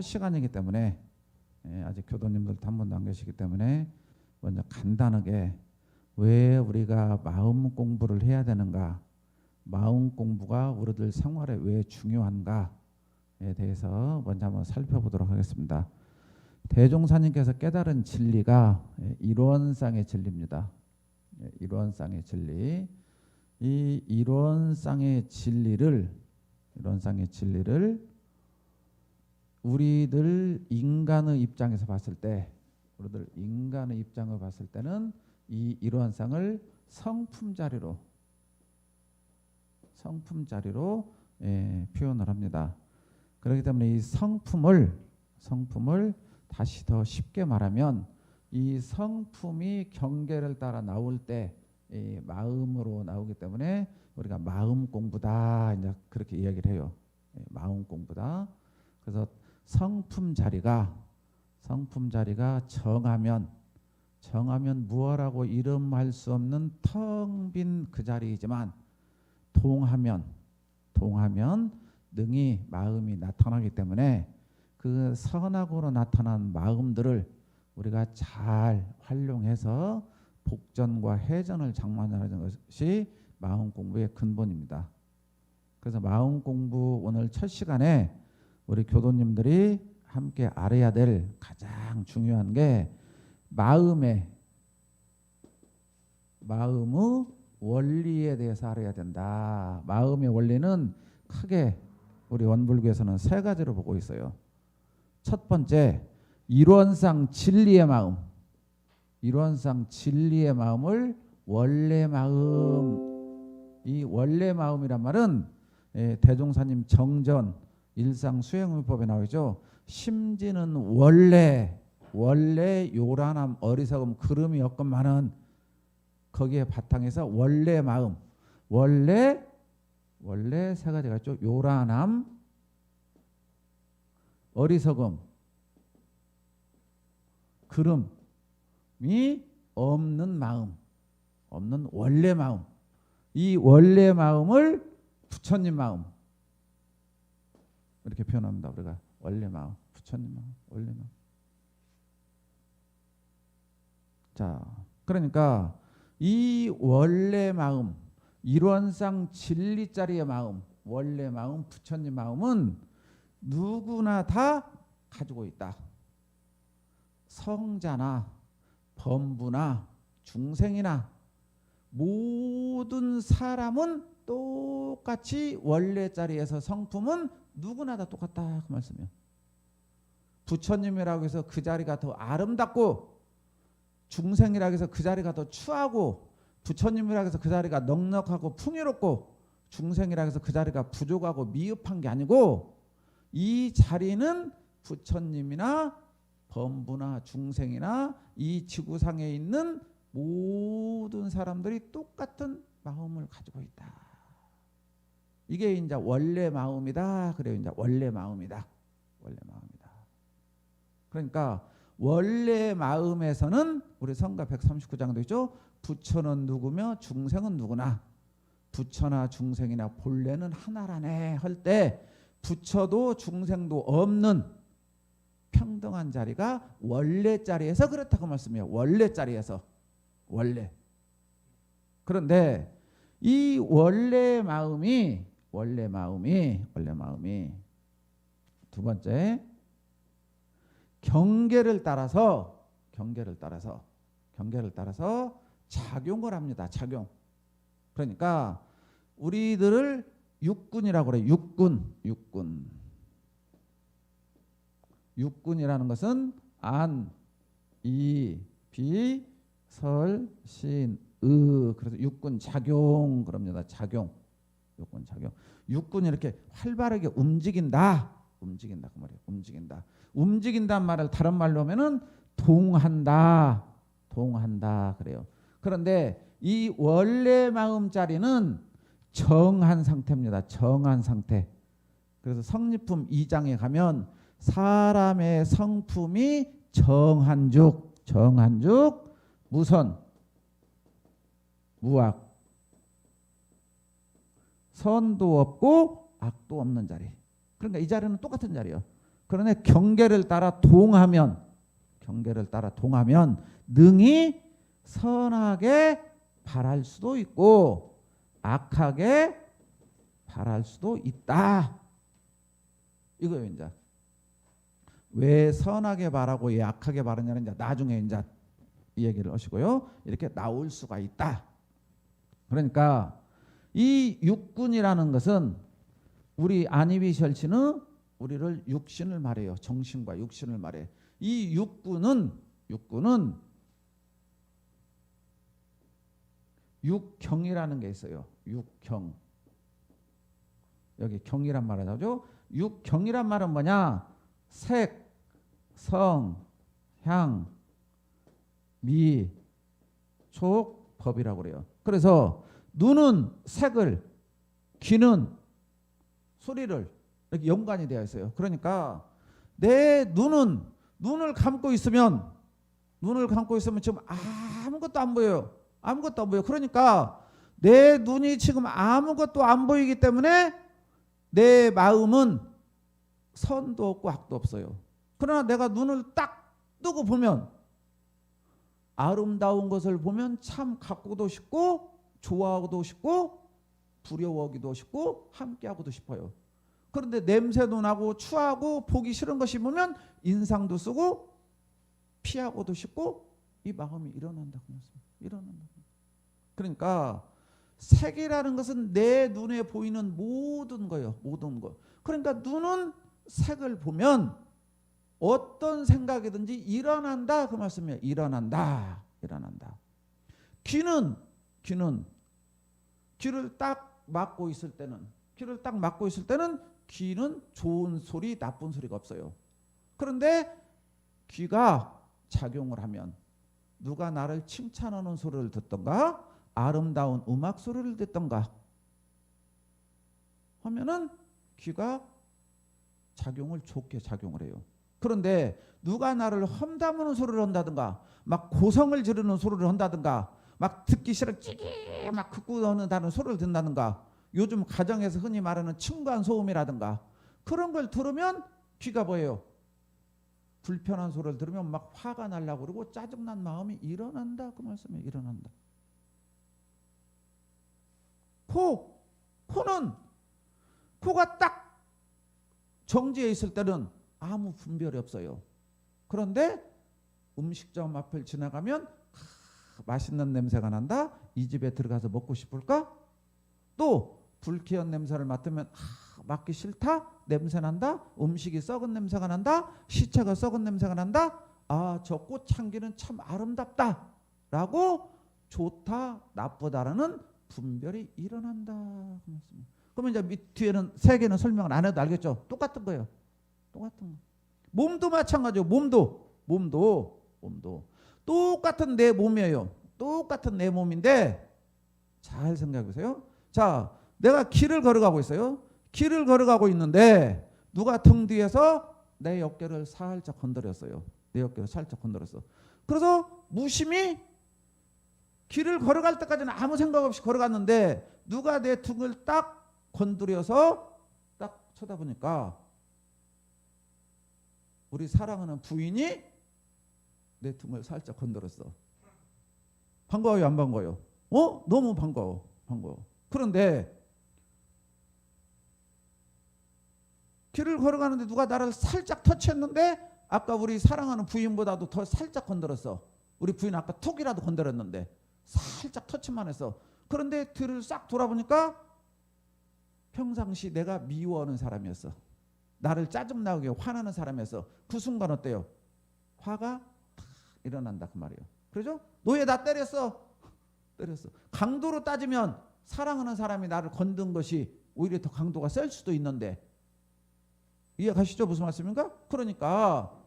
첫 시간이기 때문에 아직 교도님들도 한 번도 안 계시기 때문에 먼저 간단하게 왜 우리가 마음 공부를 해야 되는가, 마음 공부가 우리들 생활에 왜 중요한가에 대해서 먼저 한번 살펴보도록 하겠습니다. 대종사님께서 깨달은 진리가 이론상의 진리입니다. 이론상의 진리. 이 이론상의 진리를 우리들 인간의 입장에서 봤을 때, 우리들 인간의 입장을 봤을 때는 이 이론상을 성품자리로 표현을 합니다. 그렇기 때문에 이 성품을 다시 더 쉽게 말하면 이 성품이 경계를 따라 나올 때 마음으로 나오기 때문에 우리가 마음 공부다 이제 그렇게 이야기를 해요. 마음 공부다. 그래서 성품 자리가 정하면 무엇라고 이름할 수 없는 텅 빈 그 자리이지만 동하면 능히 마음이 나타나기 때문에 그 선악으로 나타난 마음들을 우리가 잘 활용해서 복전과 해전을 장만하는 것이 마음 공부의 근본입니다. 그래서 마음 공부 오늘 첫 시간에 우리 교도님들이 함께 알아야 될 가장 중요한 게 마음의 원리에 대해서 알아야 된다. 마음의 원리는 크게 우리 원불교에서는 세 가지로 보고 있어요. 첫 번째, 이론상 진리의 마음. 이론상 진리의 마음을 원래 마음. 이 원래 마음이란 말은 대종사님 정전 일상 수행의법에 나오죠. 심지는 원래 요란함 어리석음 그름이 없건만은 거기에 바탕에서 원래 마음, 원래 세 가지가 있죠. 요란함, 어리석음, 그름이 없는 마음, 없는 원래 마음. 이 원래 마음을 부처님 마음 이렇게 표현합니다. 우리가 원래 마음, 부처님 마음, 원래 마음. 자, 그러니까 이 원래 마음, 이론상 진리자리의 마음, 원래 마음, 부처님 마음은 누구나 다 가지고 있다. 성자나 범부나 중생이나 모든 사람은 똑같이 원래 자리에서 성품은 누구나 다 똑같다 그 말씀이에요. 부처님이라고 해서 그 자리가 더 아름답고 중생이라고 해서 그 자리가 더 추하고 부처님이라고 해서 그 자리가 넉넉하고 풍요롭고 중생이라고 해서 그 자리가 부족하고 미흡한 게 아니고 이 자리는 부처님이나 범부나 중생이나 이 지구상에 있는 모든 사람들이 똑같은 마음을 가지고 있다. 이게 이제 원래 마음이다. 그래요. 이제 원래 마음이다. 원래 마음이다. 그러니까 원래 마음에서는 우리 성가 139장도 있죠. 부처는 누구며 중생은 누구나 부처나 중생이나 본래는 하나라네 할 때 부처도 중생도 없는 평등한 자리가 원래 자리에서 그렇다고 말씀해요. 원래 자리에서. 원래. 그런데 이 원래 마음이 두 번째 경계를 따라서 작용을 합니다. 작용. 그러니까 우리들을 육군이라고 그래요. 육군이라는 것은 안, 이, 비, 설, 신, 그래서 육군 작용 그럽니다. 육군 작용. 육군이 이렇게 활발하게 움직인다 그 말이에요. 움직인다는 말을 다른 말로 하면은 동한다 그래요. 그런데 이 원래 마음 자리는 정한 상태입니다. 정한 상태. 그래서 성리품 2장에 가면 사람의 성품이 정한죽 무선 무악 선도 없고 악도 없는 자리. 그러니까 이 자리는 똑같은 자리예요. 그러나 경계를 따라 동하면 능히 선하게 바랄 수도 있고 악하게 바랄 수도 있다. 이거예요. 이제 왜 선하게 바라고 왜 악하게 바르냐는 이제 나중에 이제 이 얘기를 하시고요. 이렇게 나올 수가 있다. 그러니까 이 육군이라는 것은 우리 안이비 절친은 우리를 육신을 말해요. 정신과 육신을 말해. 이 육군은 육경이라는 게 있어요. 육경. 여기 경이란 말을 하죠. 육경이란 말은 뭐냐? 색, 성, 향, 미, 촉, 법이라고 그래요. 그래서 눈은 색을, 귀는 소리를 이렇게 연관이 되어 있어요. 그러니까 내 눈을 감고 있으면 지금 아무것도 안 보여요. 아무것도 안 보여. 그러니까 내 눈이 지금 아무것도 안 보이기 때문에 내 마음은 선도 없고 악도 없어요. 그러나 내가 눈을 딱 뜨고 보면 아름다운 것을 보면 참 갖고도 싶고 좋아하고도 싶고 두려워하기도 싶고 함께하고도 싶어요. 그런데 냄새도 나고 추하고 보기 싫은 것이 보면 인상도 쓰고 피하고도 싶고 이 마음이 일어난다. 그러니까 색이라는 것은 내 눈에 보이는 모든 거예요. 모든 거. 그러니까 눈은 색을 보면 어떤 생각이든지 일어난다. 그 말씀이에요. 일어난다. 귀는 귀를 딱 막고 있을 때는 귀는 좋은 소리, 나쁜 소리가 없어요. 그런데 귀가 작용을 하면 누가 나를 칭찬하는 소리를 듣던가 아름다운 음악 소리를 듣던가 하면은 귀가 좋게 작용을 해요. 그런데 누가 나를 험담하는 소리를 한다든가 막 고성을 지르는 소리를 한다든가 막 듣기 싫어 찌기 막 극구하는 소리를 듣는다든가 요즘 가정에서 흔히 말하는 층간 소음이라든가 그런 걸 들으면 귀가 뭐예요? 불편한 소리를 들으면 막 화가 나려고 그러고 짜증난 마음이 일어난다. 그 말씀이에요. 일어난다. 코가 딱 정지해 있을 때는 아무 분별이 없어요. 그런데 음식점 앞을 지나가면 맛있는 냄새가 난다. 이 집에 들어가서 먹고 싶을까? 또 불쾌한 냄새를 맡으면 맡기 싫다. 냄새 난다. 음식이 썩은 냄새가 난다. 시체가 썩은 냄새가 난다. 저 꽃향기는 참 아름답다. 라고 좋다 나쁘다라는 분별이 일어난다. 그러면 이제 뒤에는 세 개는 설명을 안 해도 알겠죠? 똑같은 거예요. 똑같은 거. 몸도 마찬가지예요. 몸도 똑같은 내 몸이에요. 똑같은 내 몸인데 잘 생각해 보세요. 자, 내가 길을 걸어가고 있어요. 길을 걸어가고 있는데 누가 등 뒤에서 내 어깨를 살짝 건드렸어요. 내 어깨를 살짝 건드렸어. 그래서 무심히 길을 걸어갈 때까지는 아무 생각 없이 걸어갔는데 누가 내 등을 딱 건드려서 딱 쳐다보니까 우리 사랑하는 부인이 내 등을 살짝 건드렸어. 반가워요, 안 반가워요? 너무 반가워. 그런데 길을 걸어가는데 누가 나를 살짝 터치했는데 아까 우리 사랑하는 부인보다도 더 살짝 건드렸어. 우리 부인 아까 톡이라도 건드렸는데 살짝 터치만 했어. 그런데 뒤를 싹 돌아보니까 평상시 내가 미워하는 사람이었어. 나를 짜증나게 화나는 사람이었어. 그 순간 어때요? 화가 탁 일어난다 그 말이에요. 그렇죠? 너왜 나 때렸어? 강도로 따지면 사랑하는 사람이 나를 건든 것이 오히려 더 강도가 셀 수도 있는데 이해 가시죠? 무슨 말씀인가? 그러니까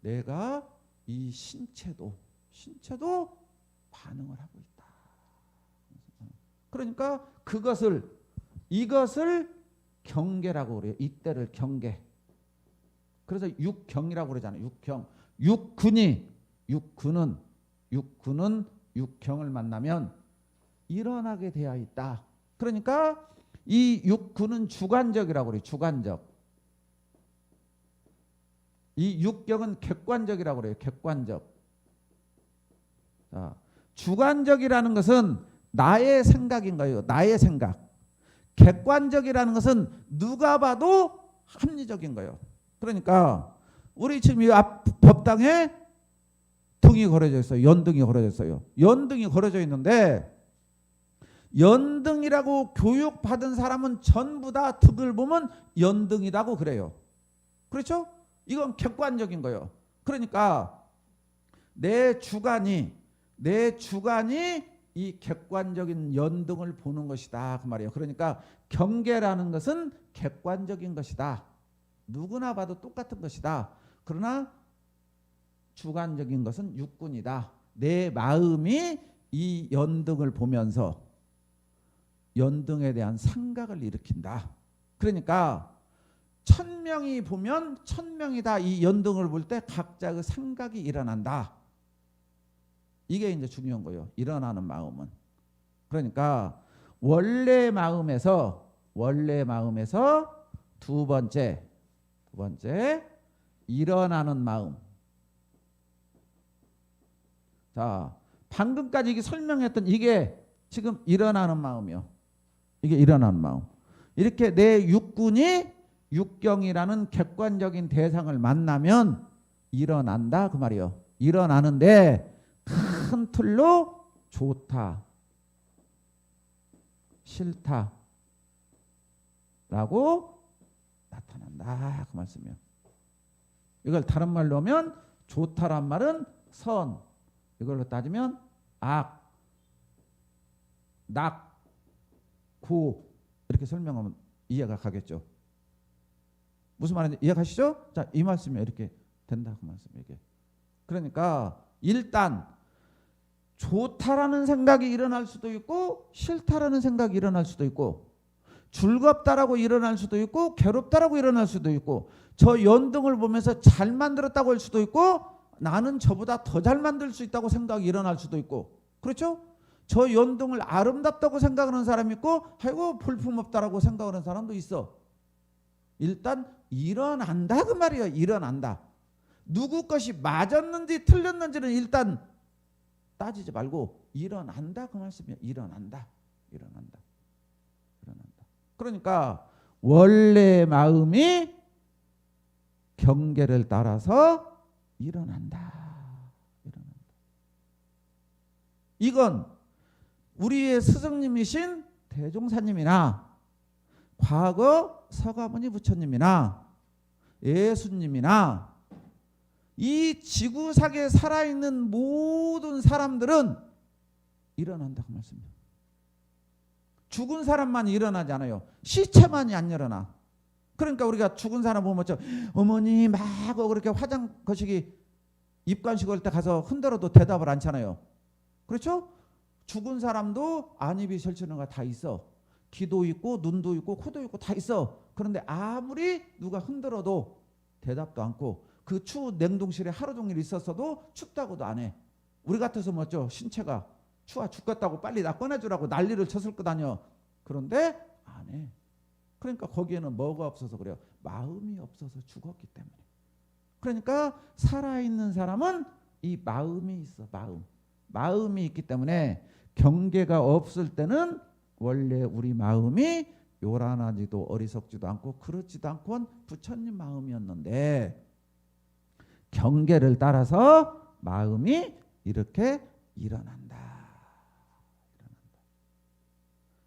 내가 이 신체도 반응을 하고 있다. 그러니까 이것을 경계라고 그래요. 이때를 경계. 그래서 육경이라고 그러잖아요. 육경. 육군은 육경을 만나면 일어나게 되어 있다. 그러니까 이 육군은 주관적이라고 그래요. 주관적. 이 육경은 객관적이라고 그래요. 객관적. 자, 주관적이라는 것은 나의 생각인 거예요. 나의 생각. 객관적이라는 것은 누가 봐도 합리적인 거예요. 그러니까 우리 지금 이 앞 법당에 등이 걸어져 있어요. 연등이 걸어져 있어요. 연등이 걸어져 있는데 연등이라고 교육받은 사람은 전부 다 등을 보면 연등이라고 그래요. 그렇죠? 이건 객관적인 거예요. 그러니까 내 주관이 이 객관적인 연등을 보는 것이다 그 말이에요. 그러니까 경계라는 것은 객관적인 것이다. 누구나 봐도 똑같은 것이다. 그러나 주관적인 것은 육군이다. 내 마음이 이 연등을 보면서 연등에 대한 생각을 일으킨다. 그러니까 1000명이 보면 1000명이 다 이 연등을 볼 때 각자 그 생각이 일어난다. 이게 이제 중요한 거예요. 일어나는 마음은. 그러니까 원래 마음에서 두 번째 일어나는 마음. 자, 방금까지 이게 설명했던 이게 지금 일어나는 마음이요. 이게 일어나는 마음. 이렇게 내 육군이 육경이라는 객관적인 대상을 만나면 일어난다 그 말이에요. 일어나는데 큰 틀로 좋다, 싫다 라고 나타난다 그 말씀이에요. 이걸 다른 말로 하면 좋다란 말은 선, 이걸로 따지면 악, 낙, 구 이렇게 설명하면 이해가 가겠죠. 무슨 말인지 이해가시죠? 자, 이 말씀이 이렇게 된다 그 말씀이에요. 이게. 그러니까 일단 좋다라는 생각이 일어날 수도 있고 싫다라는 생각이 일어날 수도 있고 즐겁다라고 일어날 수도 있고 괴롭다라고 일어날 수도 있고 저 연등을 보면서 잘 만들었다고 할 수도 있고 나는 저보다 더 잘 만들 수 있다고 생각이 일어날 수도 있고 그렇죠? 저 연등을 아름답다고 생각하는 사람이 있고 아이고 볼품없다라고 생각하는 사람도 있어. 일단 일어난다 그 말이에요. 일어난다. 누구 것이 맞았는지 틀렸는지는 일단 따지지 말고 일어난다 그 말씀이에요. 일어난다. 그러니까 원래 마음이 경계를 따라서 일어난다. 이건 우리의 스승님이신 대종사님이나 과거 서가모니 부처님이나 예수님이나 이 지구상에 살아있는 모든 사람들은 일어난다 그 말씀이에요. 죽은 사람만 일어나지 않아요. 시체만이 안 일어나. 그러니까 우리가 죽은 사람 보면 어머니 막 그렇게 화장 거시기 입관식 할 때 가서 흔들어도 대답을 않잖아요. 그렇죠? 죽은 사람도 안입이 설치는 거 다 있어. 귀도 있고 눈도 있고 코도 있고 다 있어. 그런데 아무리 누가 흔들어도 대답도 않고 그 추운 냉동실에 하루 종일 있었어도 춥다고도 안 해. 우리 같아서 뭐죠? 신체가 추워 죽겠다고 빨리 나 꺼내주라고 난리를 쳤을 거 아니야. 그런데 안 해. 그러니까 거기에는 뭐가 없어서 그래요? 마음이 없어서 죽었기 때문에. 그러니까 살아있는 사람은 이 마음이 있어. 마음이 있기 때문에 경계가 없을 때는 원래 우리 마음이 요란하지도 어리석지도 않고 그렇지도 않고 부처님 마음이었는데 경계를 따라서 마음이 이렇게 일어난다.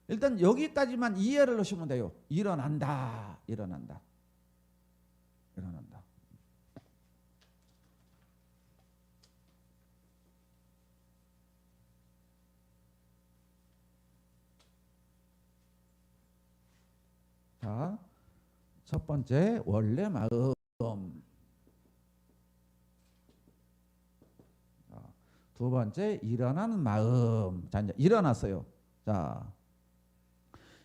일단 여기까지만 이해를 하시면 돼요. 일어난다. 자, 첫 번째 원래 마음. 두 번째 일어나는 마음. 자, 이제 일어났어요. 자,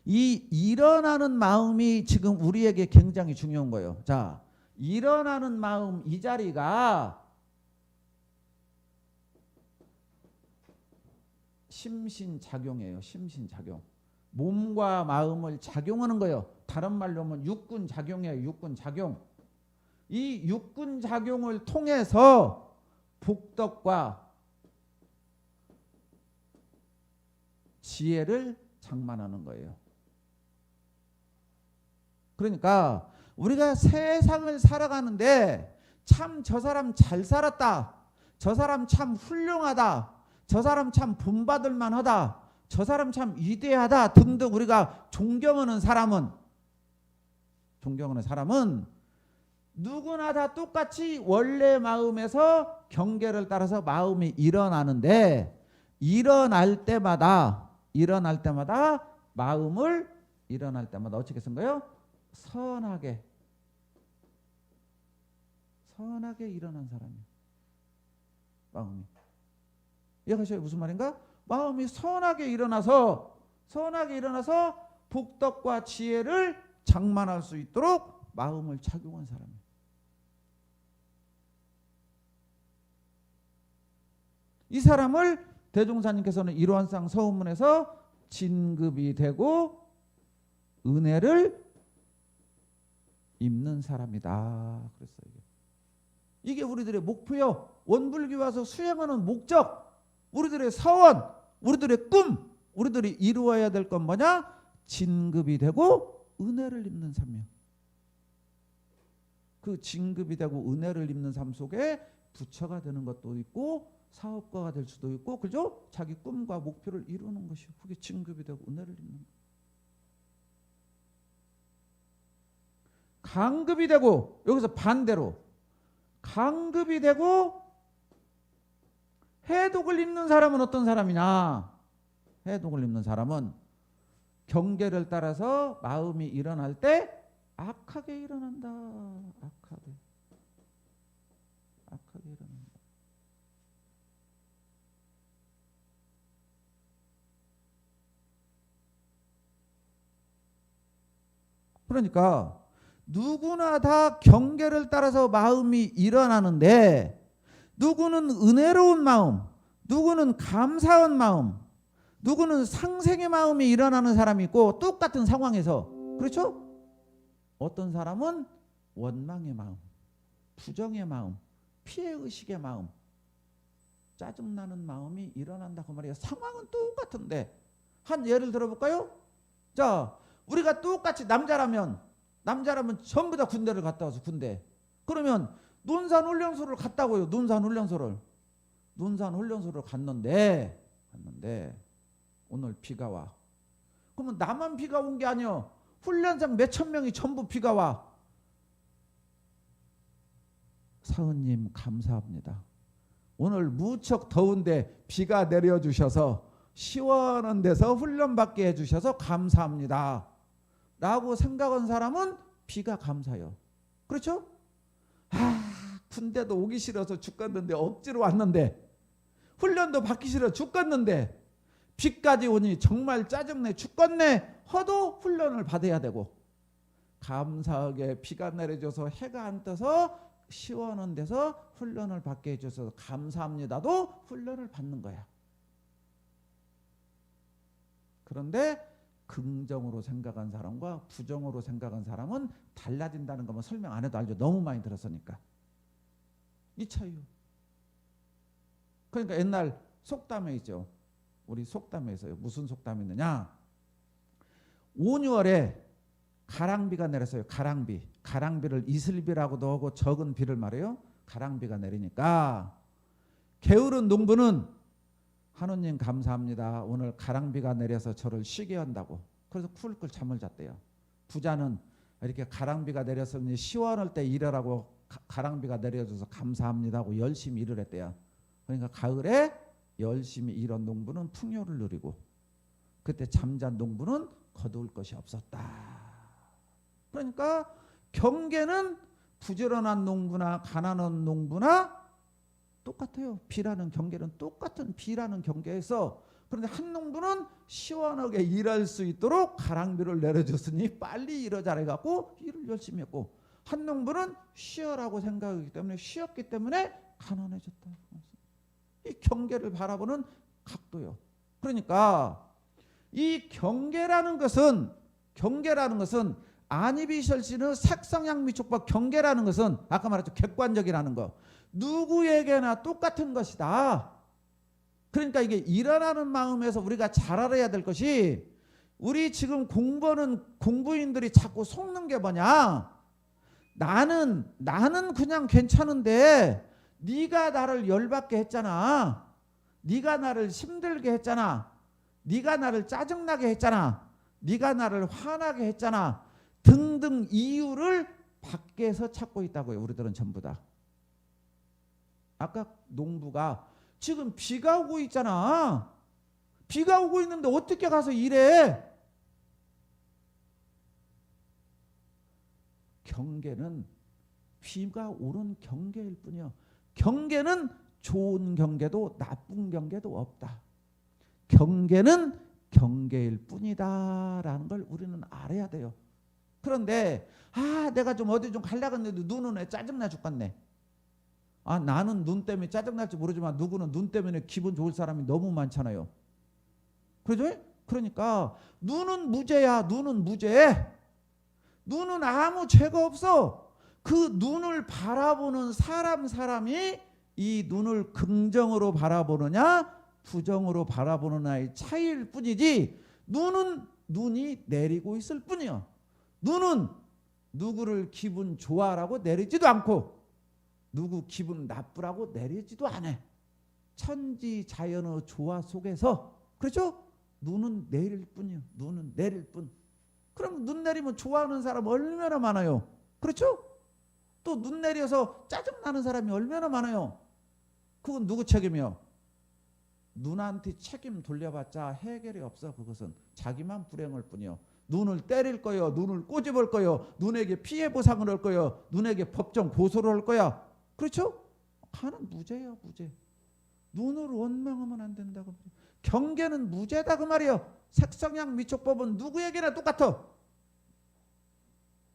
이 일어나는 마음이 지금 우리에게 굉장히 중요한 거예요. 자, 일어나는 마음 이 자리가 심신작용이에요. 심신작용. 몸과 마음을 작용하는 거예요. 다른 말로 하면 육군작용이에요. 육군작용. 이 육군 작용을 통해서 복덕과 지혜를 장만하는 거예요. 그러니까 우리가 세상을 살아가는데 참 저 사람 잘 살았다, 저 사람 참 훌륭하다, 저 사람 참 본받을 만하다, 저 사람 참 위대하다 등등 우리가 존경하는 사람은 누구나 다 똑같이 원래 마음에서 경계를 따라서 마음이 일어나는데 일어날 때마다 마음을 일어날 때마다 어떻게 쓴 거예요? 선하게 일어난 사람이 마음이 이해가셔요? 무슨 말인가? 마음이 선하게 일어나서 복덕과 지혜를 장만할 수 있도록 마음을 착용한 사람이에요. 이 사람을 대종사님께서는 일원상 서문에서 진급이 되고 은혜를 입는 사람이다 그랬어요. 이게 우리들의 목표요. 원불교 와서 수행하는 목적, 우리들의 사원, 우리들의 꿈, 우리들이 이루어야 될 건 뭐냐? 진급이 되고 은혜를 입는 삶이에요. 그 진급이 되고 은혜를 입는 삶 속에 부처가 되는 것도 있고 사업가가 될 수도 있고, 그죠? 자기 꿈과 목표를 이루는 것이요. 그게 진급이 되고 은혜를 입는 거예요. 강급이 되고, 여기서 반대로 강급이 되고 해독을 입는 사람은 어떤 사람이냐? 해독을 입는 사람은 경계를 따라서 마음이 일어날 때 악하게 일어난다. 악하게 일어난다. 그러니까 누구나 다 경계를 따라서 마음이 일어나는데 누구는 은혜로운 마음, 누구는 감사한 마음, 누구는 상생의 마음이 일어나는 사람이 있고 똑같은 상황에서, 그렇죠? 어떤 사람은 원망의 마음, 부정의 마음, 피해의식의 마음, 짜증나는 마음이 일어난다고 말이에요. 상황은 똑같은데 한 예를 들어볼까요? 자, 우리가 똑같이 남자라면 전부 다 군대를 갔다 와서 군대. 그러면 논산훈련소를 갔다고요. 논산훈련소를 갔는데 오늘 비가 와. 그러면 나만 비가 온 게 아니요. 훈련장 몇천 명이 전부 비가 와. 사은님 감사합니다. 오늘 무척 더운데 비가 내려주셔서 시원한 데서 훈련받게 해주셔서 감사합니다 라고 생각한 사람은 비가 감사해요. 그렇죠? 군대도 오기 싫어서 죽겠는데 억지로 왔는데, 훈련도 받기 싫어 죽겠는데 비까지 오니 정말 짜증내 죽겠네 허도 훈련을 받아야 되고, 감사하게 비가 내려줘서 해가 안 떠서 시원한 데서 훈련을 받게 해줘서 감사합니다도 훈련을 받는 거야. 그런데 긍정으로 생각한 사람과 부정으로 생각한 사람은 달라진다는 것만 설명 안 해도 알죠. 너무 많이 들었으니까. 이 차이요. 그러니까 옛날 속담에 있죠. 우리 속담에 있어요. 무슨 속담이 있느냐? 5월에 가랑비가 내렸어요. 가랑비를 이슬비라고도 하고 적은 비를 말해요. 가랑비가 내리니까 게으른 농부는 하느님 감사합니다. 오늘 가랑비가 내려서 저를 쉬게 한다고. 그래서 쿨쿨 잠을 잤대요. 부자는 이렇게 가랑비가 내려서 시원할 때 일하라고 가랑비가 내려줘서 감사합니다 하고 열심히 일을 했대요. 그러니까 가을에 열심히 일한 농부는 풍요를 누리고, 그때 잠잔 농부는 거둘 것이 없었다. 그러니까 경계는 부지런한 농부나 가난한 농부나 똑같아요. 비라는 경계는 똑같은 비라는 경계에서, 그런데 한 농부는 시원하게 일할 수 있도록 가랑비를 내려줬으니 빨리 일을 잘해갖고 일을 열심히 했고, 한 농부는 쉬어라고 생각하기 때문에 쉬었기 때문에 가난해졌다. 이 경계를 바라보는 각도요. 그러니까 이 경계라는 것은 아니비설신의 색성양미촉법 경계라는 것은 아까 말했죠. 객관적이라는 거. 누구에게나 똑같은 것이다. 그러니까 이게 일어나는 마음에서 우리가 잘 알아야 될 것이 우리 지금 공부하는 공부인들이 자꾸 속는 게 뭐냐. 나는 그냥 괜찮은데 네가 나를 열받게 했잖아. 네가 나를 힘들게 했잖아. 네가 나를 짜증나게 했잖아. 네가 나를 화나게 했잖아. 등등 이유를 밖에서 찾고 있다고요. 우리들은 전부 다. 아까 농부가 지금 비가 오고 있잖아. 비가 오고 있는데 어떻게 가서 일해? 경계는 비가 오는 경계일 뿐이요. 경계는 좋은 경계도 나쁜 경계도 없다. 경계는 경계일 뿐이다라는 걸 우리는 알아야 돼요. 그런데 내가 좀 어디 좀 가려고 했는데 눈은 왜 짜증나 죽겠네. 나는 눈 때문에 짜증날지 모르지만 누구는 눈 때문에 기분 좋을 사람이 너무 많잖아요. 그죠? 그러니까 눈은 무죄야. 눈은 무죄. 눈은 아무 죄가 없어. 그 눈을 바라보는 사람이 이 눈을 긍정으로 바라보느냐 부정으로 바라보느냐의 차이일 뿐이지 눈은 눈이 내리고 있을 뿐이요. 눈은 누구를 기분 좋아라고 내리지도 않고 누구 기분 나쁘라고 내리지도 않아. 천지자연의 조화 속에서 그렇죠? 눈은 내릴 뿐이요. 눈은 내릴 뿐. 그럼 눈 내리면 좋아하는 사람 얼마나 많아요. 그렇죠? 또 눈 내려서 짜증나는 사람이 얼마나 많아요. 그건 누구 책임이요? 눈한테 책임 돌려봤자 해결이 없어. 그것은 자기만 불행할 뿐이요. 눈을 때릴 거요. 눈을 꼬집을 거요. 눈에게 피해 보상을 할 거요. 눈에게 법정 고소를 할 거야. 그렇죠? 가는 무죄예요. 무죄. 눈으로 원망하면 안 된다고. 경계는 무죄다 그 말이에요. 색성양 미촉법은 누구에게나 똑같아.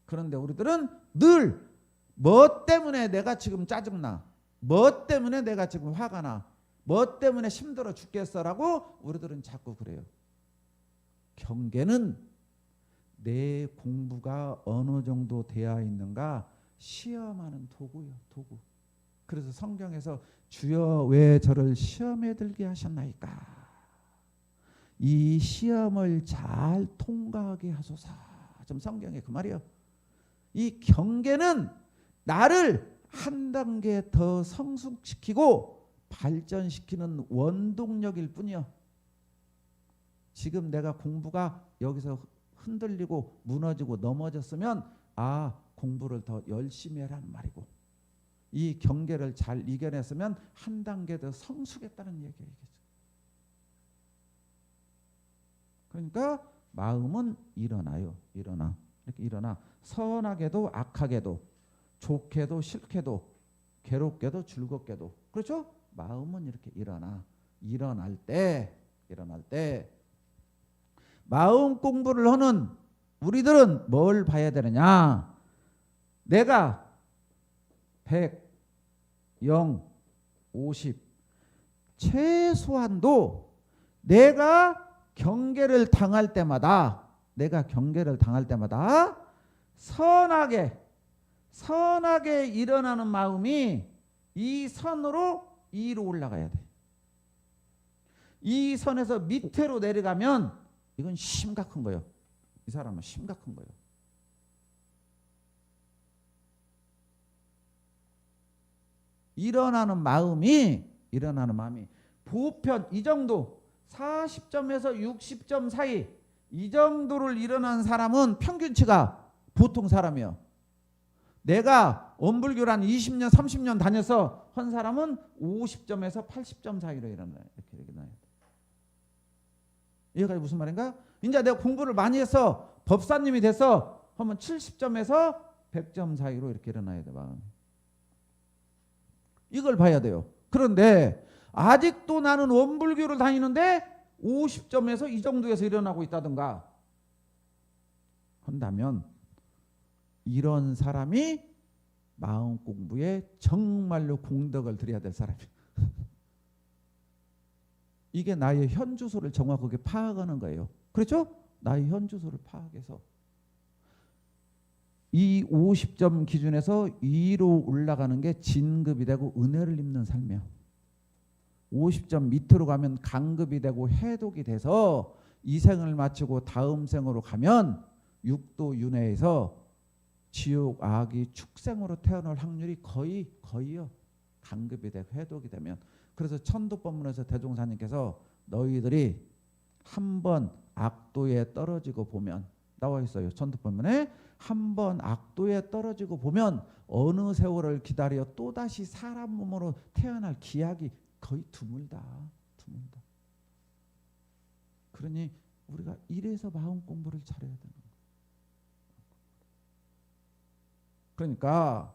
그런데 우리들은 늘 뭐 때문에 내가 지금 짜증나, 뭐 때문에 내가 지금 화가 나, 뭐 때문에 힘들어 죽겠어라고 우리들은 자꾸 그래요. 경계는 내 공부가 어느 정도 되어 있는가 시험하는 도구요. 도구. 그래서 성경에서 주여 왜 저를 시험에 들게 하셨나이까. 이 시험을 잘 통과하게 하소서. 좀 성경에 그 말이요. 이 경계는 나를 한 단계 더 성숙시키고 발전시키는 원동력일 뿐이요. 지금 내가 공부가 여기서 흔들리고 무너지고 넘어졌으면 공부를 더 열심히 해라는 말이고 이 경계를 잘 이겨냈으면 한 단계 더 성숙했다는 얘기예요. 그러니까 마음은 일어나요. 일어나. 이렇게 일어나. 선하게도 악하게도 좋게도 싫게도 괴롭게도 즐겁게도 그렇죠? 마음은 이렇게 일어날 때 마음 공부를 하는 우리들은 뭘 봐야 되느냐? 내가 100, 0, 50 최소한도 내가 경계를 당할 때마다 선하게 일어나는 마음이 이 선으로 위로 올라가야 돼. 이 선에서 밑으로 내려가면 이건 심각한 거예요. 이 사람은 심각한 거예요. 일어나는 마음이 보편 이 정도 40점에서 60점 사이 이 정도를 일어난 사람은 평균치가 보통 사람이에요. 내가 원불교를 20년 30년 다녀서 한 사람은 50점에서 80점 사이로 일어나요. 이렇게 일어나야 돼. 이해가 무슨 말인가? 이제 내가 공부를 많이 해서 법사님이 돼서 하면 70점에서 100점 사이로 이렇게 일어나야 돼. 마음이. 이걸 봐야 돼요. 그런데 아직도 나는 원불교를 다니는데 50점에서 이 정도에서 일어나고 있다든가 한다면 이런 사람이 마음 공부에 정말로 공덕을 들여야 될 사람이에요. 이게 나의 현주소를 정확하게 파악하는 거예요. 그렇죠? 나의 현주소를 파악해서 이 50점 기준에서 위로 올라가는 게 진급이 되고 은혜를 입는 삶이야. 50점 밑으로 가면 강급이 되고 해독이 돼서 이 생을 마치고 다음 생으로 가면 육도 윤회에서 지옥 악이 축생으로 태어날 확률이 거의요. 강급이 되고 해독이 되면. 그래서 천도법문에서 대종사님께서 너희들이 한번 악도에 떨어지고 보면 나와 있어요. 천도법문에 한번 악도에 떨어지고 보면 어느 세월을 기다려 또다시 사람 몸으로 태어날 기약이 거의 드물다. 그러니 우리가 이래서 마음 공부를 잘해야 되는 거예요. 그러니까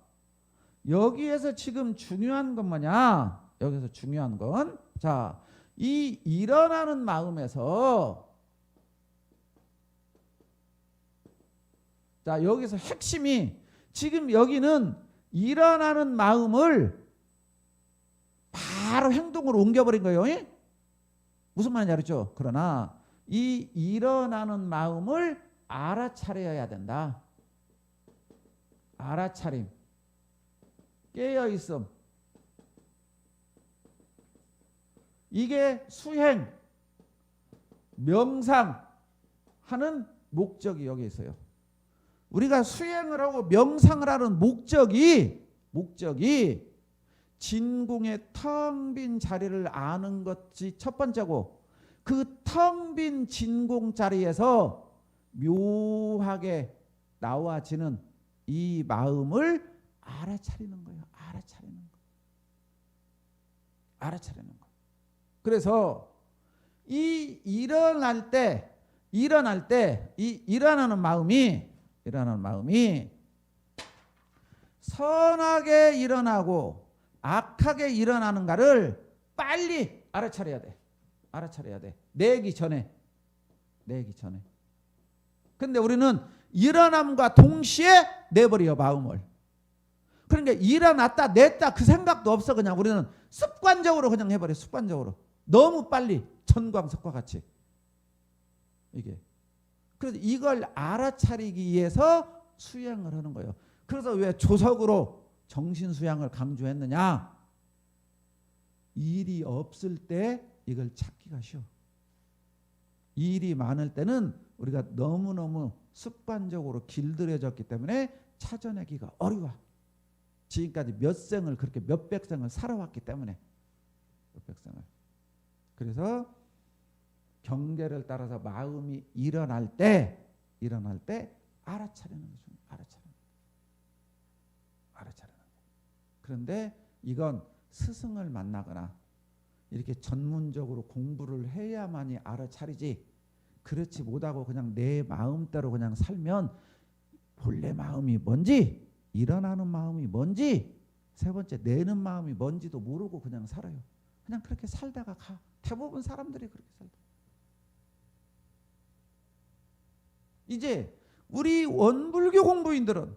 여기에서 지금 중요한 건 뭐냐? 여기서 중요한 건 자, 이 일어나는 마음에서 자, 여기서 핵심이 지금 여기는 일어나는 마음을 바로 행동으로 옮겨버린 거예요. 무슨 말인지 알았죠? 그러나 이 일어나는 마음을 알아차려야 된다. 알아차림, 깨어있음. 이게 수행, 명상하는 목적이 여기 있어요. 우리가 수행을 하고 명상을 하는 목적이 진공의 텅 빈 자리를 아는 것이 첫 번째고 그 텅 빈 진공 자리에서 묘하게 나와지는 이 마음을 알아차리는 거예요. 알아차리는 거. 그래서 이 일어날 때 이 일어나는 마음이 선하게 일어나고 악하게 일어나는가를 빨리 알아차려야 돼. 내기 전에. 근데 우리는 일어남과 동시에 내버려 마음을. 그러니까 일어났다 냈다 그 생각도 없어. 그냥 우리는 습관적으로 그냥 해버려. 습관적으로. 너무 빨리 전광석과 같이. 이게. 그래서 이걸 알아차리기 위해서 수양을 하는 거예요. 그래서 왜 조석으로 정신수양을 강조했느냐? 일이 없을 때 이걸 찾기가 쉬워. 일이 많을 때는 우리가 너무너무 습관적으로 길들여졌기 때문에 찾아내기가 어려워. 지금까지 몇 생을 그렇게 몇백 생을 살아왔기 때문에. 몇백 생을. 그래서 경계를 따라서 마음이 일어날 때 알아차리는 거죠. 알아차리는 거. 그런데 이건 스승을 만나거나 이렇게 전문적으로 공부를 해야만이 알아차리지. 그렇지 못하고 그냥 내 마음대로 그냥 살면 본래 마음이 뭔지, 일어나는 마음이 뭔지, 세 번째 내는 마음이 뭔지도 모르고 그냥 살아요. 그냥 그렇게 살다가 가. 대부분 사람들이 그렇게 살다. 이제 우리 원불교 공부인들은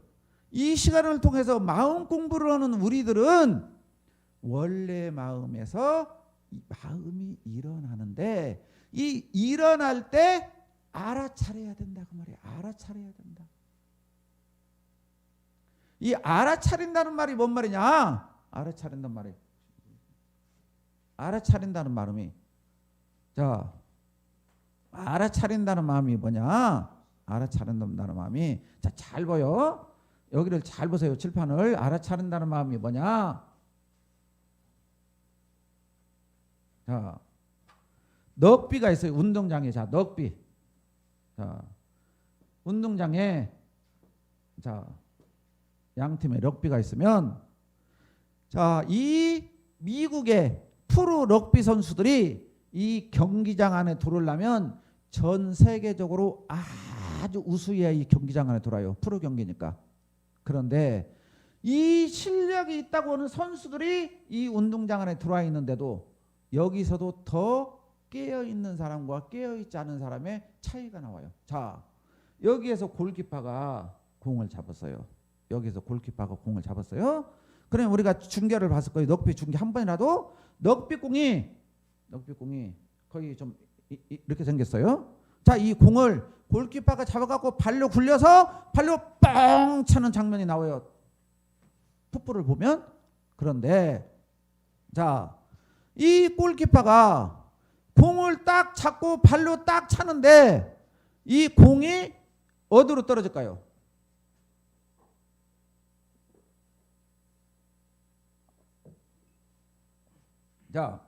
이 시간을 통해서 마음 공부를 하는 우리들은 원래 마음에서 이 마음이 일어나는데 이 일어날 때 알아차려야 된다 그 말이에요. 알아차려야 된다. 이 알아차린다는 말이 뭔 말이냐? 알아차린다는 말이. 알아차린다는 마음이. 자, 알아차린다는 마음이 뭐냐? 알아차린다는 마음이. 자, 잘 보여. 여기를 잘 보세요. 칠판을. 알아차린다는 마음이 뭐냐? 자, 넉비가 있어요. 운동장에. 자, 넉비. 자, 운동장에 자, 양팀에 럭비가 있으면 자, 이 미국의 프로 럭비 선수들이 이 경기장 안에 들어오려면 전 세계적으로 아주 우수해야 이 경기장 안에 들어와요. 프로 경기니까. 그런데 이 실력이 있다고 하는 선수들이 이 운동장 안에 들어와 있는데도 여기서도 더 깨어있는 사람과 깨어있지 않은 사람의 차이가 나와요. 자, 여기에서 골키퍼가 공을 잡았어요. 여기서 골키퍼가 공을 잡았어요. 그럼 우리가 중계를 봤을 거예요. 넉비 중계 한 번이라도 넉비공이 거의 좀 이렇게 생겼어요. 자, 이 공을 골키퍼가 잡아갖고 발로 굴려서 발로 뻥 차는 장면이 나와요. 풋볼을 보면. 그런데 자, 이 골키퍼가 공을 딱 잡고 발로 딱 차는데 이 공이 어디로 떨어질까요? 자,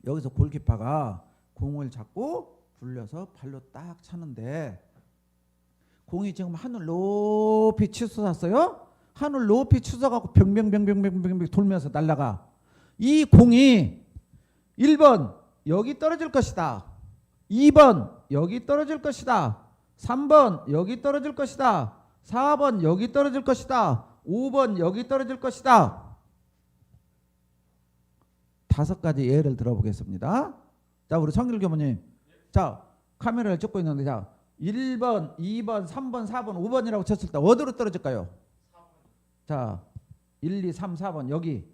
여기서 골키퍼가 공을 잡고 굴려서 발로 딱 차는데 공이 지금 하늘 높이 치솟았어요. 하늘 높이 치솟아갖고 병병병병병병 돌면서 날아가. 이 공이 1번 여기 떨어질 것이다. 2번 여기 떨어질 것이다. 3번 여기 떨어질 것이다. 4번 여기 떨어질 것이다. 5번 여기 떨어질 것이다. 5가지 예를 들어보겠습니다. 자, 우리 성길 교모님. 자, 카메라를 찍고 있는데 자, 1번, 2번, 3번, 4번, 5번이라고 쳤을 때 어디로 떨어질까요? 4번. 자, 1, 2, 3, 4번 여기.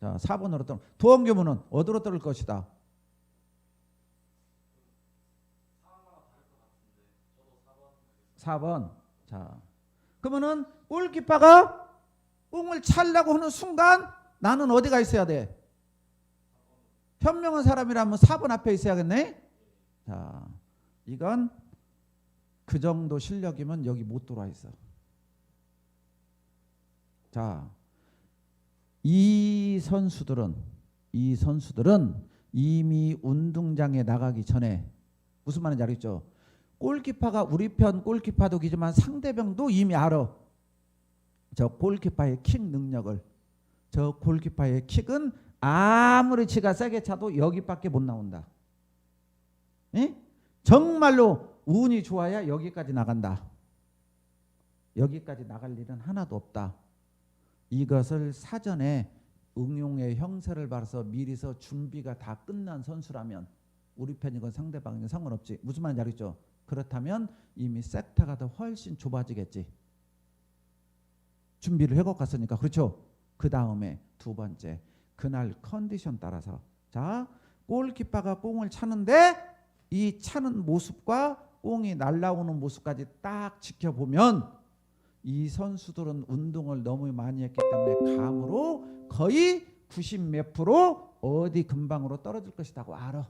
자, 4번으로 떨어. 도원 교모는 어디로 떨어질 것이다? 4번. 자, 그러면은 골키퍼가 공을 차려고 하는 순간 나는 어디가 있어야 돼? 현명한 사람이라면 4번 앞에 있어야겠네. 자, 이건 그 정도 실력이면 여기 못 들어와 있어. 자, 이 선수들은 이미 운동장에 나가기 전에 무슨 말인지 알겠죠? 골키퍼가 우리 편 골키퍼도 기지만 상대방도 이미 알아. 저 골키퍼의 킥 능력을. 저 골키퍼의 킥은 아무리 지가 세게 차도 여기밖에 못 나온다. 에? 정말로 운이 좋아야 여기까지 나간다. 여기까지 나갈 일은 하나도 없다. 이것을 사전에 응용의 형세를 봐서 미리서 준비가 다 끝난 선수라면 우리 편이건 상대방이건 상관없지. 무슨 말인지 알겠죠? 그렇다면 이미 섹터가 더 훨씬 좁아지겠지. 준비를 해갖고 갔으니까. 그렇죠? 그 다음에 2번째, 그날 컨디션 따라서. 자, 골키퍼가 공을 차는데 이 차는 모습과 공이 날아오는 모습까지 딱 지켜보면 이 선수들은 운동을 너무 많이 했기 때문에 감으로 거의 90 몇 프로 어디 근방으로 떨어질 것이라고 알아.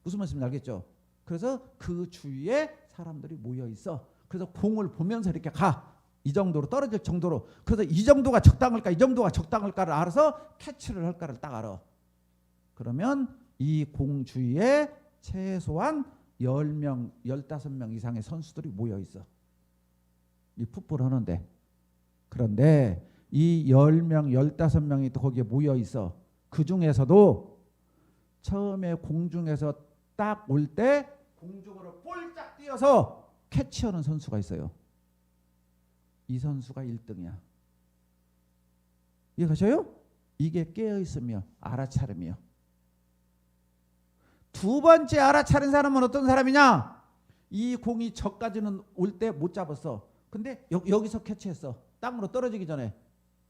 무슨 말씀인지 알겠죠? 그래서 그 주위에 사람들이 모여 있어. 그래서 공을 보면서 이렇게 가. 이 정도로 떨어질 정도로. 그래서 이 정도가 적당할까 이 정도가 적당할까를 알아서 캐치를 할까를 딱 알아. 그러면 이 공 주위에 최소한 10명 15명 이상의 선수들이 모여 있어. 이 풋볼 하는데. 그런데 이 10명 15명이 또 거기에 모여 있어. 그 중에서도 처음에 공중에서 딱 올 때 공중으로 볼짝 뛰어서 캐치하는 선수가 있어요. 이 선수가 1등이야. 이해가셔요? 이게 깨어있으며 알아차림이요. 2번째 알아차린 사람은 어떤 사람이냐? 이 공이 저까지는 올 때 못 잡았어. 근데 여기서 캐치했어. 땅으로 떨어지기 전에.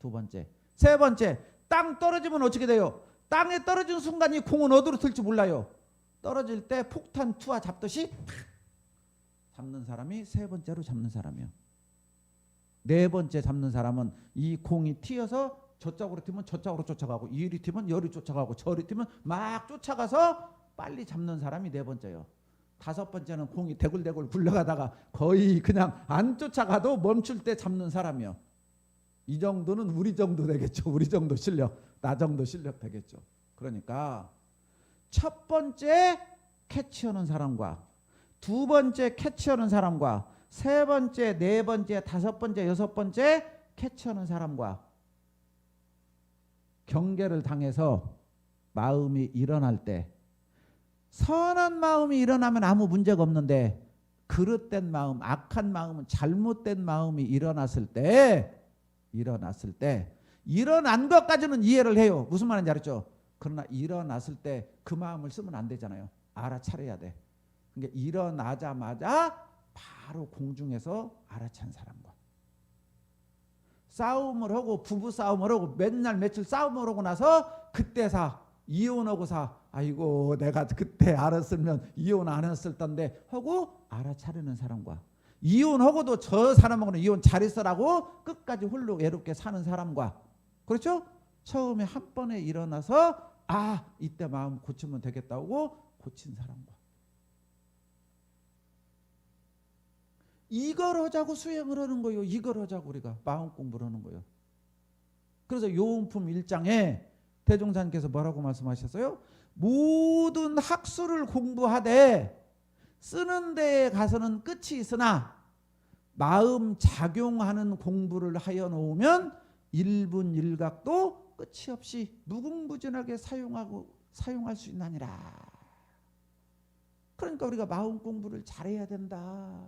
2번째. 3번째. 땅 떨어지면 어떻게 돼요? 땅에 떨어진 순간 이 공은 어디로 튈지 몰라요. 떨어질 때 폭탄 투하 잡듯이 잡는 사람이 3번째로 잡는 사람이요. 4번째 잡는 사람은 이 공이 튀어서 저쪽으로 튀면 저쪽으로 쫓아가고 이리 튀면 여리 쫓아가고 저리 튀면 막 쫓아가서 빨리 잡는 사람이 4번째요. 5번째는 공이 대굴대굴 굴러가다가 거의 그냥 안 쫓아가도 멈출 때 잡는 사람이요. 이 정도는 우리 정도 되겠죠. 우리 정도 실력, 나 정도 실력 되겠죠. 그러니까 첫 번째 캐치하는 사람과 2번째 캐치하는 사람과 3번째, 4번째, 5번째, 6번째 캐치하는 사람과 경계를 당해서 마음이 일어날 때 선한 마음이 일어나면 아무 문제가 없는데 그릇된 마음, 악한 마음은 잘못된 마음이 일어났을 때 일어난 것까지는 이해를 해요. 무슨 말인지 알았죠? 그러나 일어났을 때 그 마음을 쓰면 안 되잖아요. 알아차려야 돼. 그러니까 일어나자마자 바로 공중에서 알아찬 사람과 싸움을 하고 부부 싸움을 하고 맨날 며칠 싸움을 하고 나서 그때 사 이혼하고 사 아이고 내가 그때 알았으면 이혼 안 했을 텐데 하고 알아차리는 사람과 이혼하고도 저 사람하고는 이혼 잘했어라고 끝까지 홀로 외롭게 사는 사람과 그렇죠? 처음에 한 번에 일어나서 아 이때 마음 고치면 되겠다고 고친 사람과 이걸 하자고 수행을 하는 거예요. 이걸 하자고 우리가 마음 공부를 하는 거예요. 그래서 요음품 1장에 대종사님께서 뭐라고 말씀하셨어요? 모든 학술을 공부하되 쓰는 데에 가서는 끝이 있으나 마음 작용하는 공부를 하여 놓으면 일분 일각도 끝이 없이 무궁무진하게 사용할 수 있나니라. 그러니까 우리가 마음 공부를 잘해야 된다.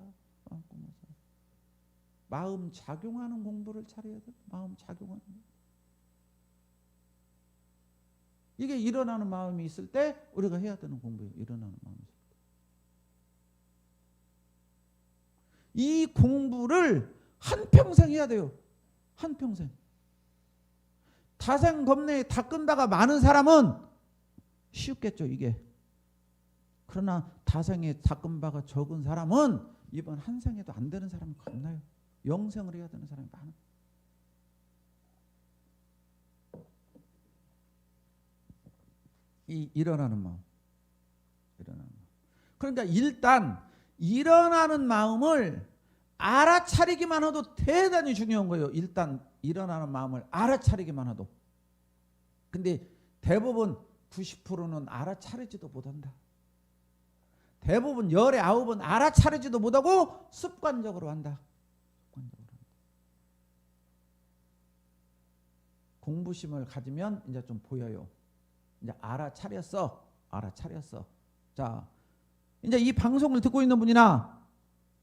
마음 작용하는 공부를 잘해야 돼. 마음 작용하는 공부. 이게 일어나는 마음이 있을 때 우리가 해야 되는 공부예요. 일어나는 마음이 있을 때. 이 공부를 한평생 해야 돼요. 한평생. 다생겁내에 다 끈다가 많은 사람은 쉽겠죠 이게. 그러나 다생에 다 끈 바가 적은 사람은 이번 한 생에도 안 되는 사람이 겁나요. 영생을 해야 되는 사람이 많아. 이 일어나는 마음. 그러니까 일단 일어나는 마음을 알아차리기만 해도 대단히 중요한 거예요. 일단 일어나는 마음을 알아차리기만 해도. 근데 대부분 90%는 알아차리지도 못한다. 대부분 19은 알아차리지도 못하고 습관적으로 한다. 공부심을 가지면 이제 좀 보여요. 이제 알아차렸어. 자, 이제 이 방송을 듣고 있는 분이나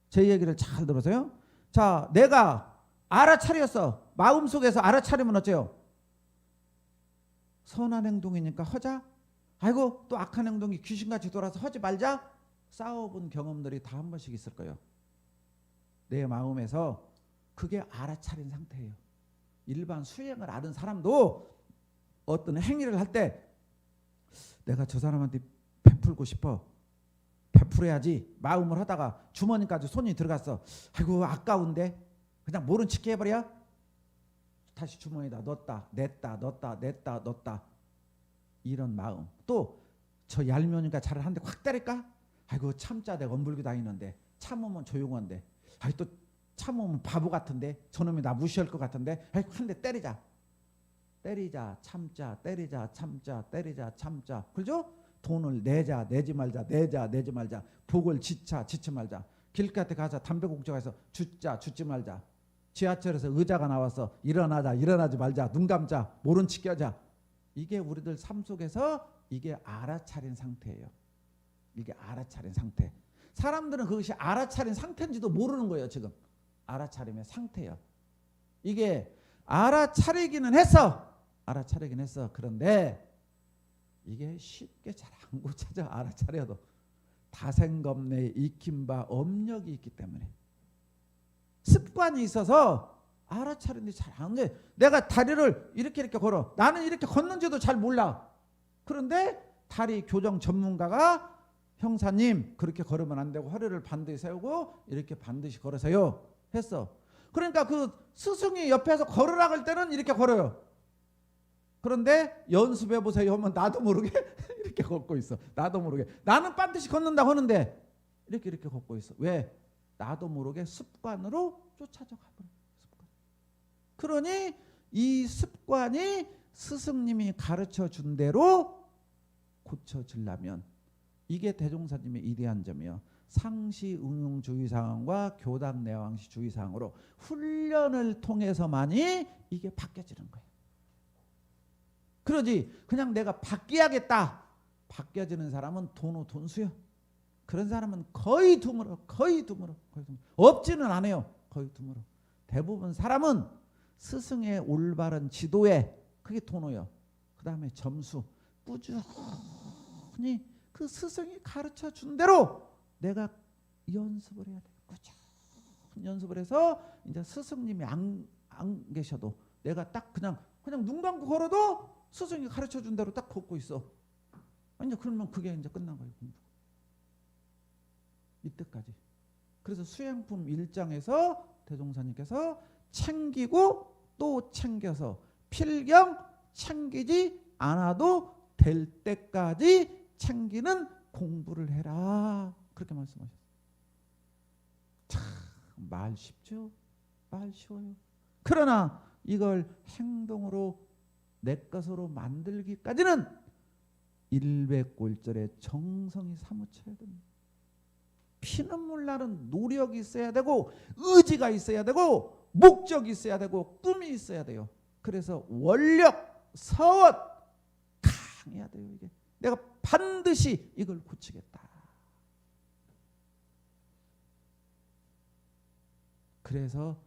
제 얘기를 잘 들어서요. 자, 내가 알아차렸어. 마음속에서 알아차리면 어째요? 선한 행동이니까 하자. 아이고 또 악한 행동이 귀신같이 돌아서 하지 말자. 싸워본 경험들이 다 한 번씩 있을 거예요. 내 마음에서 그게 알아차린 상태예요. 일반 수행을 아는 사람도 어떤 행위를 할 때 내가 저 사람한테 베풀고 싶어. 베풀어야지 마음을 하다가 주머니까지 손이 들어갔어. 아이고 아까운데 그냥 모른 척 해버려. 다시 주머니에다 넣었다 냈다 이런 마음. 또 저 얄미우니까 차를 한 대 확 때릴까? 아이고 참자 내가 엄불고 다니는데 참으면 조용한데 아이 또 참으면 바보 같은데 저놈이 나 무시할 것 같은데 아이고 한 대 때리자 참자 때리자 참자 그죠? 돈을 내자 내지 말자 내지 말자 복을 지치 말자 길가에 가서 담배공장에서 주지 말자 지하철에서 의자가 나와서 일어나지 말자 눈 감자 모른 척 하자. 이게 우리들 삶 속에서 이게 알아차린 상태예요. 이게 알아차린 상태. 사람들은 그것이 알아차린 상태인지도 모르는 거예요. 지금 알아차림의 상태예요. 이게 알아차리기는 했어. 그런데 이게 쉽게 잘 안 고쳐져. 알아차려도 다생겁내에 익힌 바 업력이 있기 때문에 습관이 있어서 알아차리는데 잘 안 돼. 내가 다리를 이렇게 걸어. 나는 이렇게 걷는지도 잘 몰라. 그런데 다리 교정 전문가가 형사님 그렇게 걸으면 안 되고 허리를 반드시 세우고 이렇게 반드시 걸으세요 했어. 그러니까 그 스승이 옆에서 걸으라 할 때는 이렇게 걸어요. 그런데 연습해 보세요 하면 나도 모르게 이렇게 걷고 있어. 나도 모르게. 나는 반드시 걷는다고 하는데 이렇게 걷고 있어. 왜? 나도 모르게 습관으로 쫓아져 가버려. 그러니 이 습관이 스승님이 가르쳐 준 대로 고쳐지려면 이게 대종사님의 이대한 점이요. 상시 응용 주의사항과 교당 내왕시 주의사항으로 훈련을 통해서만이 이게 바뀌어지는 거예요. 그러지 그냥 내가 바뀌어야겠다. 바뀌어지는 사람은 돈수요. 그런 사람은 거의 드물어. 없지는 않아요. 거의 드물어. 대부분 사람은 스승의 올바른 지도에 그게 돈호요. 그 다음에 점수 꾸준히 그 스승이 가르쳐 준 대로 내가 연습을 해야 돼. 꾸준히 연습을 해서 이제 스승님이 안 계셔도 내가 딱 그냥 눈 감고 걸어도 스승이 가르쳐 준 대로 딱 걷고 있어. 이제 그러면 그게 이제 끝난 거예요. 공부. 이때까지. 그래서 수행품 1장에서 대종사님께서 챙기고 또 챙겨서 필경 챙기지 않아도 될 때까지 챙기는 공부를 해라. 그렇게 말씀하셨어요. 참 말 쉽죠? 말 쉬워요. 그러나 이걸 행동으로 내 것으로 만들기까지는 일백골절의 정성이 사무쳐야 됩니다. 피눈물 나는 노력이 있어야 되고 의지가 있어야 되고 목적이 있어야 되고 꿈이 있어야 돼요. 그래서 원력, 서원 강해야 돼요. 이게 내가 반드시 이걸 고치겠다. 그래서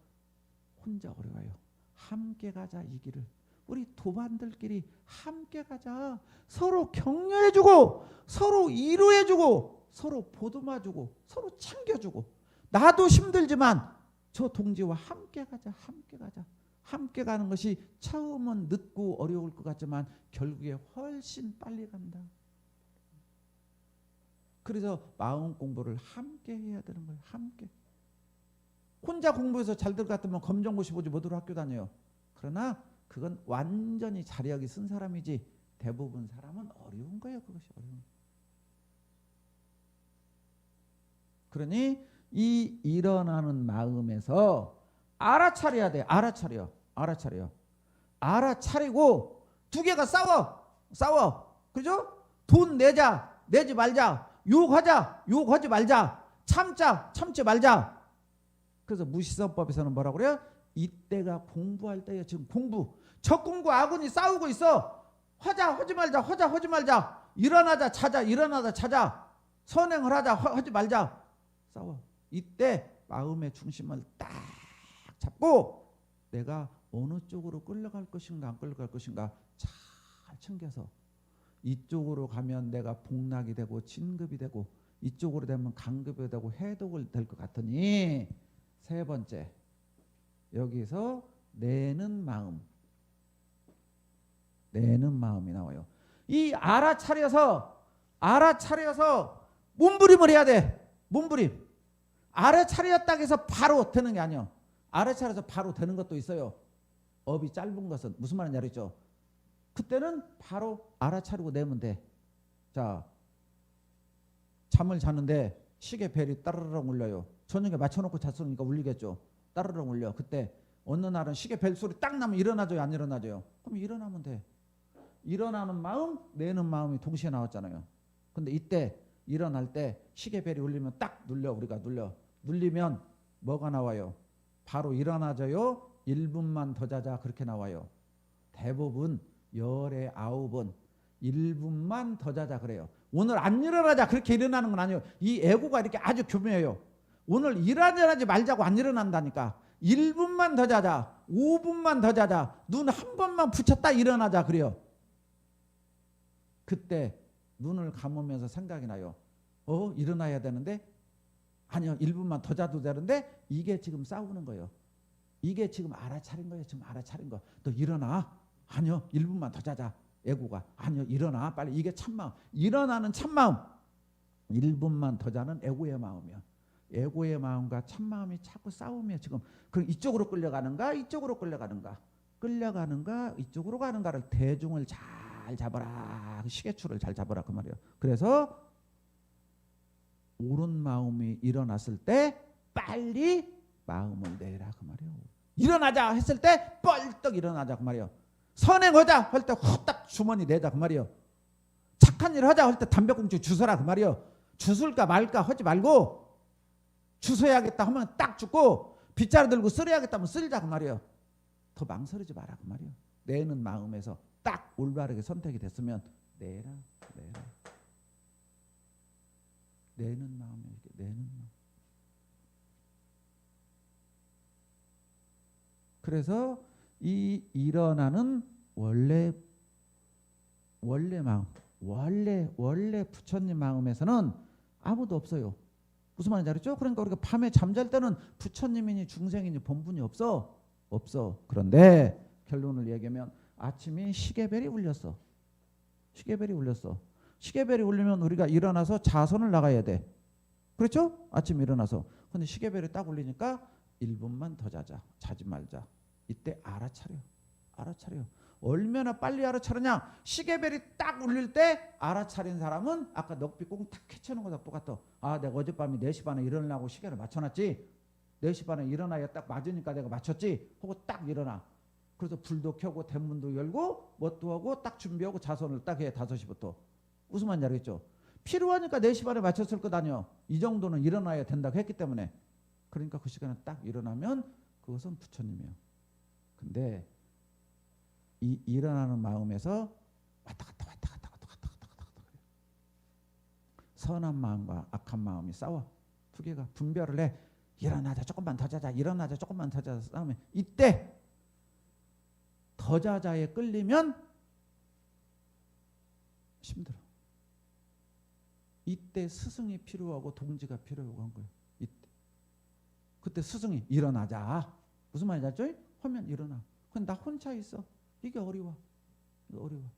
혼자 어려워요. 함께 가자 이 길을. 우리 도반들끼리 함께 가자. 서로 격려해주고 서로 위로해주고 서로 보듬어주고 서로 챙겨주고 나도 힘들지만 저 동지와 함께 가자. 함께 가자. 함께 가는 것이 처음은 늦고 어려울 것 같지만 결국에 훨씬 빨리 간다. 그래서 마음 공부를 함께 해야 되는 거예요. 함께. 혼자 공부해서 잘 될 것 같으면 검정고시 보지 못으로 학교 다녀요. 그러나 그건 완전히 자력이 쓴 사람이지 대부분 사람은 어려운 거예요. 그것이 어려운. 그러니 이 일어나는 마음에서 알아차려야 돼. 알아차려. 알아차려. 알아차리고 두 개가 싸워. 그죠? 돈 내자. 내지 말자. 욕하자. 욕하지 말자. 참지 말자. 그래서 무시성법에서는 뭐라고 그래요? 이때가 공부할 때예요. 지금 공부. 적군과 아군이 싸우고 있어. 하지 말자. 일어나자 자자. 선행을 하자. 하지 말자. 싸워. 이때 마음의 중심을 딱 잡고 내가 어느 쪽으로 끌려갈 것인가 안 끌려갈 것인가 잘 챙겨서 이쪽으로 가면 내가 복락이 되고 진급이 되고 이쪽으로 되면 강급이 되고 해독을 될 것 같으니 세 번째 여기서 내는 마음이 나와요. 이 알아차려서 몸부림을 해야 돼. 몸부림. 알아차렸다고 해서 바로 되는 게 아니에요. 알아차려서 바로 되는 것도 있어요. 업이 짧은 것은 무슨 말인지 알겠죠? 그때는 바로 알아차리고 내면 돼. 자, 잠을 자는데 시계 벨이 따르릉 울려요. 저녁에 맞춰놓고 잤으니까 울리겠죠. 따르릉 울려. 그때 어느 날은 시계 벨 소리 딱 나면 일어나줘요? 안 일어나줘요? 그럼 일어나면 돼. 일어나는 마음, 내는 마음이 동시에 나왔잖아요. 근데 이때 일어날 때 시계 벨이 울리면 딱 눌려. 우리가 눌리면 뭐가 나와요? 바로 일어나줘요? 1분만 더 자자 그렇게 나와요. 대부분 열에 9번 1분만 더 자자 그래요. 오늘 안 일어나자 그렇게 일어나는 건 아니에요. 이 애고가 이렇게 아주 교묘해요. 오늘 일어나지 말자고 안 일어난다니까. 1분만 더 자자. 5분만 더 자자. 눈 한 번만 붙였다 일어나자 그래요. 그때 눈을 감으면서 생각이 나요. 일어나야 되는데 아니요 1분만 더 자도 되는데 이게 지금 싸우는 거예요. 이게 지금 알아차린 거예요. 지금 알아차린 거. 너 일어나. 아니요 1분만 더 자자. 애고가 아니요 일어나 빨리. 이게 참마음. 일어나는 참마음. 1분만 더 자는 애고의 마음이야. 애고의 마음과 참마음이 자꾸 싸우며 지금 그럼 이쪽으로 끌려가는가 이쪽으로 끌려가는가 이쪽으로 가는가를 대중을 잘 잡아라. 시계추를 잘 잡아라 그 말이에요. 그래서 옳은 마음이 일어났을 때 빨리 마음을 내라 그 말이에요. 일어나자 했을 때 뻘떡 일어나자 그 말이에요. 선행하자 할 때 후딱 주머니 내자 그 말이에요. 착한 일 하자 할 때 담배꽁초 주워라 그 말이에요. 주술까 말까 하지 말고 주워야겠다 하면 딱 주고 빗자루 들고 쓸어야겠다 하면 쓸자 그 말이에요. 더 망설이지 마라 그 말이에요. 내는 마음에서 딱 올바르게 선택이 됐으면 내라. 내는 마음에 이렇게 내는 마음. 그래서 이 일어나는 원래 마음, 원래 부처님 마음에서는 아무도 없어요. 무슨 말인지 알았죠? 그러니까 우리가 밤에 잠잘 때는 부처님이니 중생이니 본분이 없어. 그런데 결론을 얘기하면 아침에 시계벨이 울렸어. 시계벨이 울리면 우리가 일어나서 자선을 나가야 돼. 그렇죠? 아침 일어나서. 근데 시계벨이 딱 울리니까 1분만 더 자자. 자지 말자. 이때 알아차려. 알아차려. 얼마나 빨리 알아차리냐. 시계벨이 딱 울릴 때 알아차린 사람은 아까 넋비꽁 탁 캐치는 거랑 똑같아. 아, 내가 어젯밤에 4시 반에 일어나려고 시계를 맞춰놨지. 4시 반에 일어나야 딱 맞으니까 내가 맞췄지. 하고 딱 일어나. 그래서 불도 켜고 대문도 열고 뭣도 하고 딱 준비하고 자선을 딱 해. 5시부터. 무슨 말인지 알겠죠? 필요하니까 4시 반에 맞췄을 것 아니요. 이 정도는 일어나야 된다고 했기 때문에. 그러니까 그 시간에 딱 일어나면 그것은 부처님이에요. 근데 이 일어나는 마음에서 왔다 갔다 그래요. 선한 마음과 악한 마음이 싸워. 두 개가 분별을 해. 일어나자 조금만 더 자자. 일어나자 조금만 더 자자. 싸우면 이때 더 자자에 끌리면 힘들어. 이때 스승이 필요하고 동지가 필요하고 한 거예요. 이때. 그때 스승이 일어나자. 무슨 말인지 알죠? 하면 일어나. 근데 나 혼자 있어. 이게 어려워. 어려워.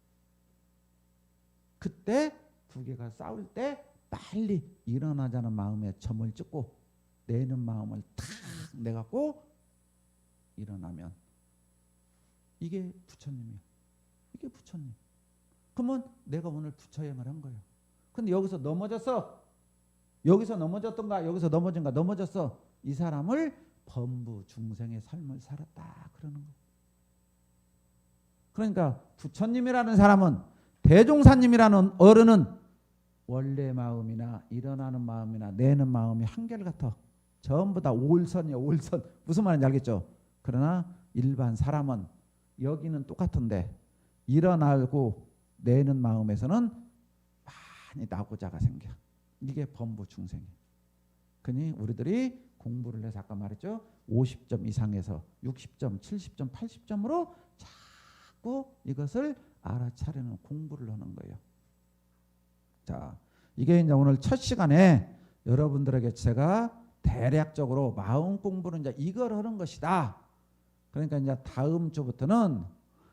그때 두 개가 싸울 때 빨리 일어나자는 마음에 점을 찍고 내는 마음을 탁 내갖고 일어나면 이게 부처님이에요. 이게 부처님. 그러면 내가 오늘 부처행을 한 거예요. 근데 여기서 넘어졌어. 여기서 넘어졌던가 여기서 넘어진가 넘어졌어. 이 사람을 범부 중생의 삶을 살았다 그러는 거예요. 그러니까 부처님이라는 사람은 대종사님이라는 어른은 원래 마음이나 일어나는 마음이나 내는 마음이 한결같아. 전부 다 올선이야. 올선. 무슨 말인지 알겠죠? 그러나 일반 사람은 여기는 똑같은데 일어나고 내는 마음에서는 많이 나고자가 생겨. 이게 범부 중생이에요. 그니 우리들이 공부를 해서 아까 말했죠. 50점 이상에서 60점, 70점, 80점으로 자꾸 이것을 알아차리는 공부를 하는 거예요. 자, 이게 이제 오늘 첫 시간에 여러분들에게 제가 대략적으로 마음 공부는 이제 이걸 하는 것이다. 그러니까 이제 다음 주부터는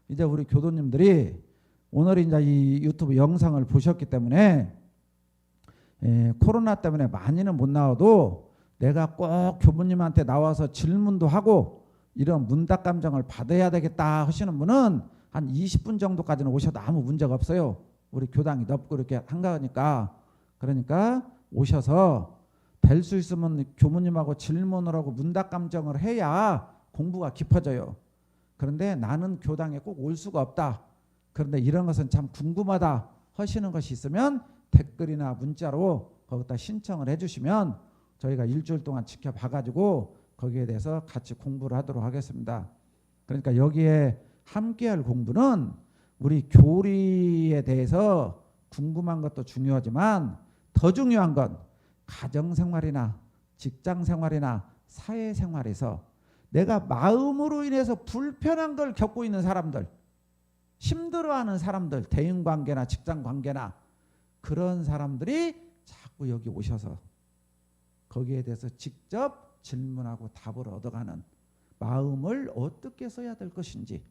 이제 우리 교도님들이 오늘 이제 이 유튜브 영상을 보셨기 때문에 코로나 때문에 많이는 못 나와도 내가 꼭 교부님한테 나와서 질문도 하고 이런 문답 감정을 받아야 되겠다 하시는 분은 한 20분 정도까지는 오셔도 아무 문제가 없어요. 우리 교당이 넓고 이렇게 한가하니까. 그러니까 오셔서 될 수 있으면 교무님하고 질문을 하고 문답 감정을 해야 공부가 깊어져요. 그런데 나는 교당에 꼭 올 수가 없다. 그런데 이런 것은 참 궁금하다 하시는 것이 있으면 댓글이나 문자로 거기다 신청을 해주시면 저희가 일주일 동안 지켜봐가지고 거기에 대해서 같이 공부를 하도록 하겠습니다. 그러니까 여기에 함께할 공부는 우리 교리에 대해서 궁금한 것도 중요하지만 더 중요한 건 가정생활이나 직장생활이나 사회생활에서 내가 마음으로 인해서 불편한 걸 겪고 있는 사람들, 힘들어하는 사람들, 대인관계나 직장관계나 그런 사람들이 자꾸 여기 오셔서 거기에 대해서 직접 질문하고 답을 얻어가는 마음을 어떻게 써야 될 것인지에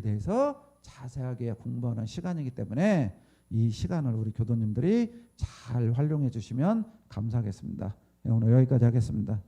대해서 자세하게 공부하는 시간이기 때문에 이 시간을 우리 교도님들이 잘 활용해 주시면 감사하겠습니다. 오늘 여기까지 하겠습니다.